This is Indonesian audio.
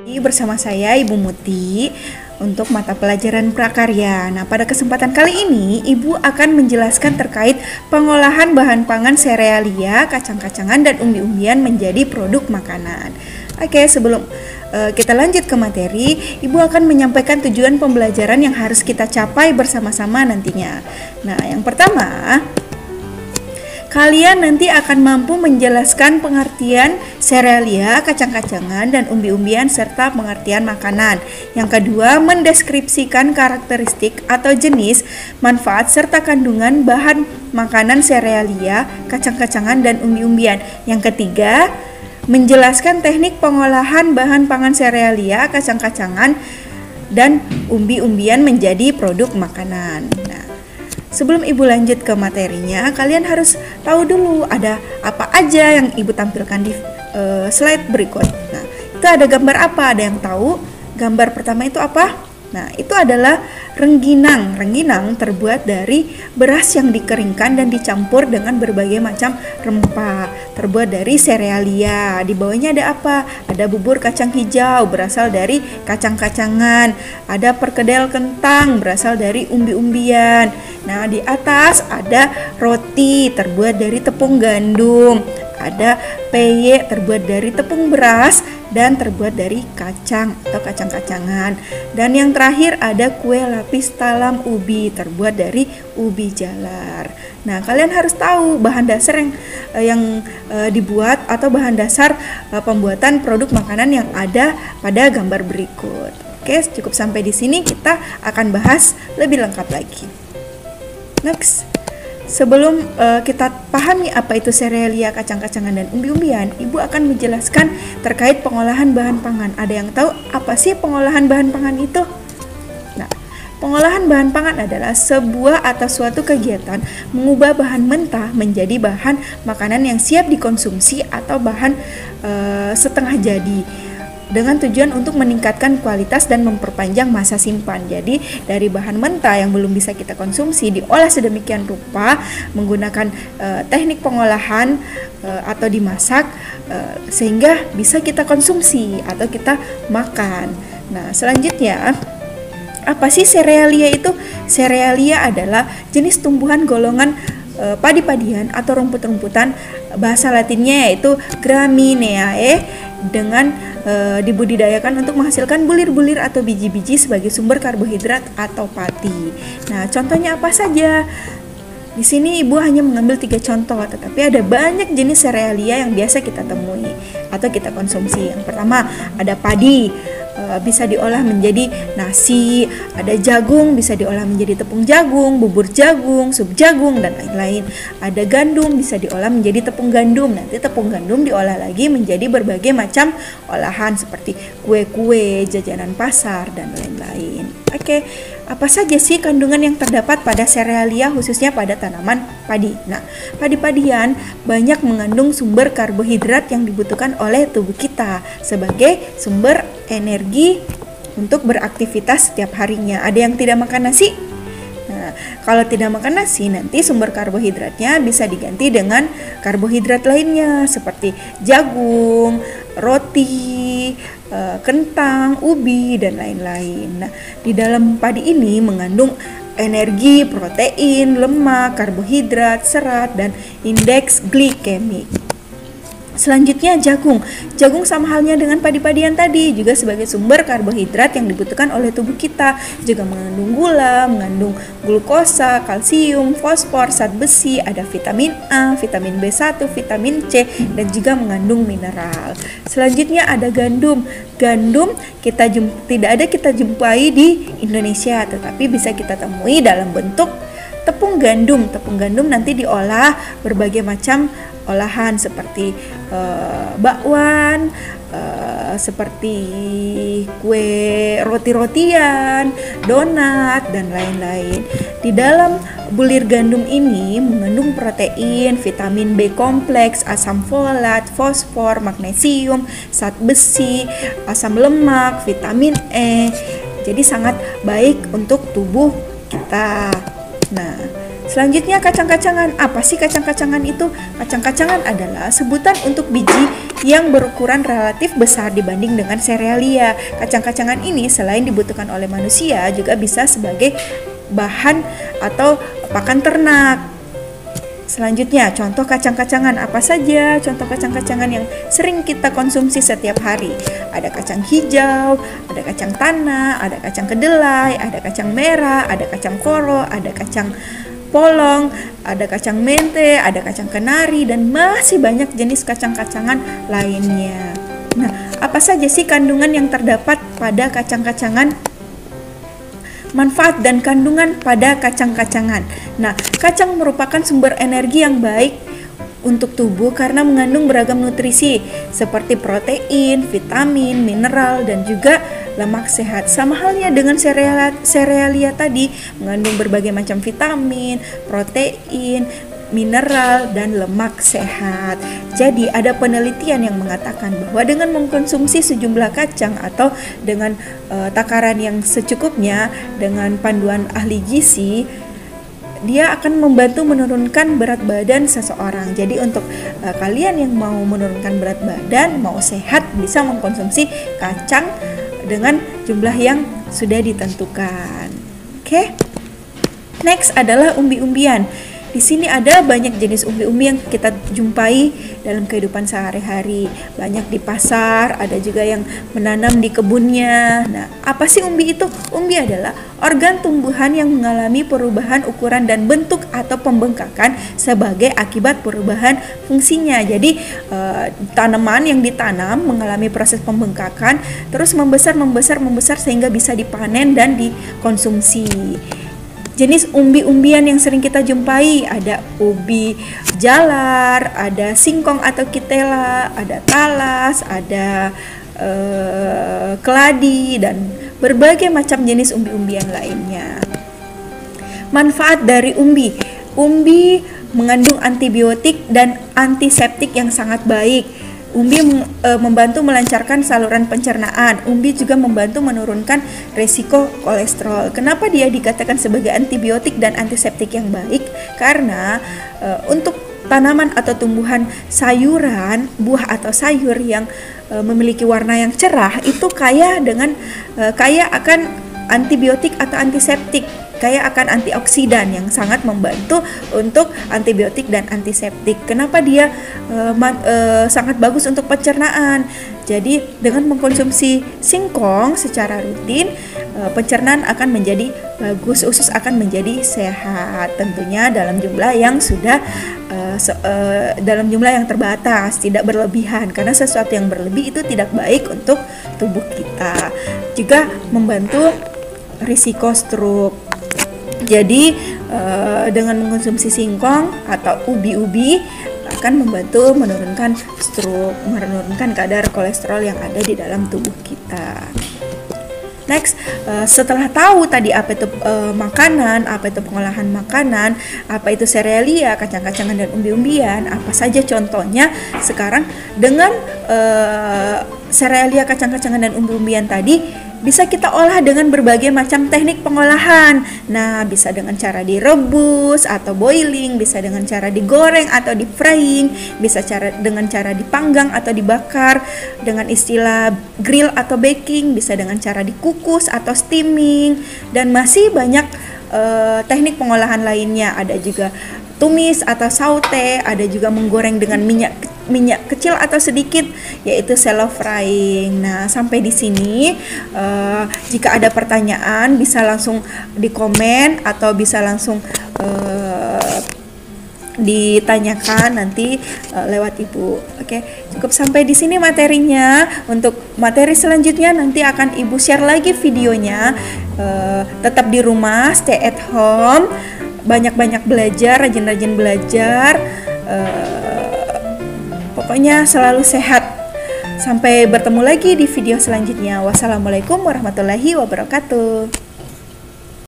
Bersama saya Ibu Muti untuk mata pelajaran prakarya. Nah, pada kesempatan kali ini Ibu akan menjelaskan terkait pengolahan bahan pangan serealia, kacang-kacangan dan umbi-umbian menjadi produk makanan. Oke, sebelum kita lanjut ke materi, Ibu akan menyampaikan tujuan pembelajaran yang harus kita capai bersama-sama nantinya. Nah, yang pertama, kalian nanti akan mampu menjelaskan pengertian serealia, kacang-kacangan, dan umbi-umbian serta pengertian makanan. Yang kedua, mendeskripsikan karakteristik atau jenis, manfaat, serta kandungan bahan makanan serealia, kacang-kacangan, dan umbi-umbian. Yang ketiga, menjelaskan teknik pengolahan bahan pangan serealia, kacang-kacangan, dan umbi-umbian menjadi produk makanan. Nah, sebelum Ibu lanjut ke materinya, kalian harus tahu dulu ada apa aja yang Ibu tampilkan di slide berikut. Nah, itu ada gambar apa? Ada yang tahu? Gambar pertama itu apa? Nah, itu adalah rengginang. Rengginang terbuat dari beras yang dikeringkan dan dicampur dengan berbagai macam rempah. Terbuat dari serealia. Di bawahnya ada apa? Ada bubur kacang hijau berasal dari kacang-kacangan. Ada perkedel kentang berasal dari umbi-umbian. Nah, di atas ada roti terbuat dari tepung gandum. Ada peye terbuat dari tepung beras dan terbuat dari kacang atau kacang-kacangan. Dan yang terakhir ada kue lapis talam ubi terbuat dari ubi jalar. Nah, kalian harus tahu bahan dasar yang dibuat atau bahan dasar pembuatan produk makanan yang ada pada gambar berikut. Oke, cukup sampai di sini, kita akan bahas lebih lengkap lagi. Next. Sebelum kita pahami apa itu serealia, kacang-kacangan, dan umbi-umbian, Ibu akan menjelaskan terkait pengolahan bahan pangan. Ada yang tahu apa sih pengolahan bahan pangan itu? Nah, pengolahan bahan pangan adalah sebuah atau suatu kegiatan mengubah bahan mentah menjadi bahan makanan yang siap dikonsumsi atau bahan setengah jadi, dengan tujuan untuk meningkatkan kualitas dan memperpanjang masa simpan. Jadi dari bahan mentah yang belum bisa kita konsumsi diolah sedemikian rupa menggunakan teknik pengolahan atau dimasak sehingga bisa kita konsumsi atau kita makan. Nah, selanjutnya, apa sih serealia itu? Serealia adalah jenis tumbuhan golongan padi-padian atau rumput-rumputan, bahasa latinnya yaitu Gramineae, dengan dibudidayakan untuk menghasilkan bulir-bulir atau biji-biji sebagai sumber karbohidrat atau pati. Nah, contohnya apa saja? Di sini Ibu hanya mengambil 3 contoh, tetapi ada banyak jenis serealia yang biasa kita temui atau kita konsumsi. Yang pertama, ada padi, bisa diolah menjadi nasi. Ada jagung, bisa diolah menjadi tepung jagung, bubur jagung, sup jagung, dan lain-lain. Ada gandum, bisa diolah menjadi tepung gandum. Nanti tepung gandum diolah lagi menjadi berbagai macam olahan seperti kue-kue, jajanan pasar, dan lain-lain. Oke, apa saja sih kandungan yang terdapat pada serealia, khususnya pada tanaman padi? Nah, padi-padian banyak mengandung sumber karbohidrat yang dibutuhkan oleh tubuh kita sebagai sumber energi untuk beraktivitas setiap harinya. Ada yang tidak makan nasi? Nah, kalau tidak makan nasi, nanti sumber karbohidratnya bisa diganti dengan karbohidrat lainnya seperti jagung, roti, kentang, ubi, dan lain-lain. Nah, di dalam padi ini mengandung energi, protein, lemak, karbohidrat, serat, dan indeks glikemik. Selanjutnya jagung. Jagung sama halnya dengan padi-padian tadi, juga sebagai sumber karbohidrat yang dibutuhkan oleh tubuh kita. Juga mengandung gula, mengandung glukosa, kalsium, fosfor, zat besi, ada vitamin A, vitamin B1, vitamin C, dan juga mengandung mineral. Selanjutnya ada gandum. Gandum tidak kita jumpai di Indonesia, tetapi bisa kita temui dalam bentuk tepung gandum. Tepung gandum nanti diolah berbagai macam olahan seperti bakwan, seperti kue roti-rotian, donat, dan lain-lain. Di dalam bulir gandum ini mengandung protein, vitamin B kompleks, asam folat, fosfor, magnesium, zat besi, asam lemak, vitamin E. Jadi sangat baik untuk tubuh kita. Nah, Selanjutnya kacang-kacangan. Apa sih kacang-kacangan itu? Kacang-kacangan adalah sebutan untuk biji yang berukuran relatif besar dibanding dengan serealia. Kacang-kacangan ini selain dibutuhkan oleh manusia juga bisa sebagai bahan atau pakan ternak. Selanjutnya, contoh kacang-kacangan apa saja? Contoh kacang-kacangan yang sering kita konsumsi setiap hari. Ada kacang hijau, ada kacang tanah, ada kacang kedelai, ada kacang merah, ada kacang koro, ada kacang polong, ada kacang mente, ada kacang kenari, dan masih banyak jenis kacang-kacangan lainnya. Nah, apa saja sih kandungan yang terdapat pada kacang-kacangan? Manfaat dan kandungan pada kacang-kacangan. Nah, kacang merupakan sumber energi yang baik untuk tubuh karena mengandung beragam nutrisi seperti protein, vitamin, mineral, dan juga lemak sehat. Sama halnya dengan serealia tadi, mengandung berbagai macam vitamin, protein, mineral, dan lemak sehat. Jadi ada penelitian yang mengatakan bahwa dengan mengkonsumsi sejumlah kacang atau dengan takaran yang secukupnya dengan panduan ahli gizi, dia akan membantu menurunkan berat badan seseorang. Jadi untuk kalian yang mau menurunkan berat badan, mau sehat, bisa mengkonsumsi kacang dengan jumlah yang sudah ditentukan. Oke. Next adalah umbi-umbian. Di sini ada banyak jenis umbi-umbi yang kita jumpai dalam kehidupan sehari-hari. Banyak di pasar, ada juga yang menanam di kebunnya. Nah, apa sih umbi itu? Umbi adalah organ tumbuhan yang mengalami perubahan ukuran dan bentuk atau pembengkakan sebagai akibat perubahan fungsinya. Jadi, tanaman yang ditanam mengalami proses pembengkakan, terus membesar sehingga bisa dipanen dan dikonsumsi. Jenis umbi-umbian yang sering kita jumpai ada ubi jalar, ada singkong atau kitela, ada talas, ada keladi, dan berbagai macam jenis umbi-umbian lainnya. Manfaat dari umbi. Umbi mengandung antibiotik dan antiseptik yang sangat baik. Umbi membantu melancarkan saluran pencernaan. Umbi juga membantu menurunkan resiko kolesterol. Kenapa dia dikatakan sebagai antibiotik dan antiseptik yang baik? Karena untuk tanaman atau tumbuhan sayuran, buah atau sayur yang memiliki warna yang cerah itu kaya akan antibiotik atau antiseptik, kaya akan antioksidan yang sangat membantu untuk antibiotik dan antiseptik. Kenapa dia sangat bagus untuk pencernaan? Jadi dengan mengkonsumsi singkong secara rutin, pencernaan akan menjadi bagus, usus akan menjadi sehat. Tentunya dalam jumlah yang dalam jumlah yang terbatas, tidak berlebihan, karena sesuatu yang berlebih itu tidak baik untuk tubuh kita. Juga membantu risiko stroke. Jadi dengan mengkonsumsi singkong atau ubi-ubi akan membantu menurunkan stroke, menurunkan kadar kolesterol yang ada di dalam tubuh kita. Next, setelah tahu tadi apa itu makanan, apa itu pengolahan makanan, apa itu serealia, kacang-kacangan dan umbi-umbian, apa saja contohnya, sekarang dengan serealia, kacang-kacangan dan umbi-umbian tadi bisa kita olah dengan berbagai macam teknik pengolahan. Nah, bisa dengan cara direbus atau boiling, bisa dengan cara digoreng atau di frying, bisa dengan cara dipanggang atau dibakar, dengan istilah grill atau baking, bisa dengan cara dikukus atau steaming, dan masih banyak teknik pengolahan lainnya. Ada juga tumis atau saute, ada juga menggoreng dengan minyak kecil atau sedikit, yaitu shallow frying. Nah, sampai di sini jika ada pertanyaan bisa langsung di komen atau bisa langsung ditanyakan nanti lewat Ibu. Oke, cukup sampai di sini materinya. Untuk materi selanjutnya nanti akan Ibu share lagi videonya. Tetap di rumah, stay at home, banyak-banyak belajar, rajin-rajin belajar. Pokoknya selalu sehat. Sampai bertemu lagi di video selanjutnya. Wassalamualaikum warahmatullahi wabarakatuh.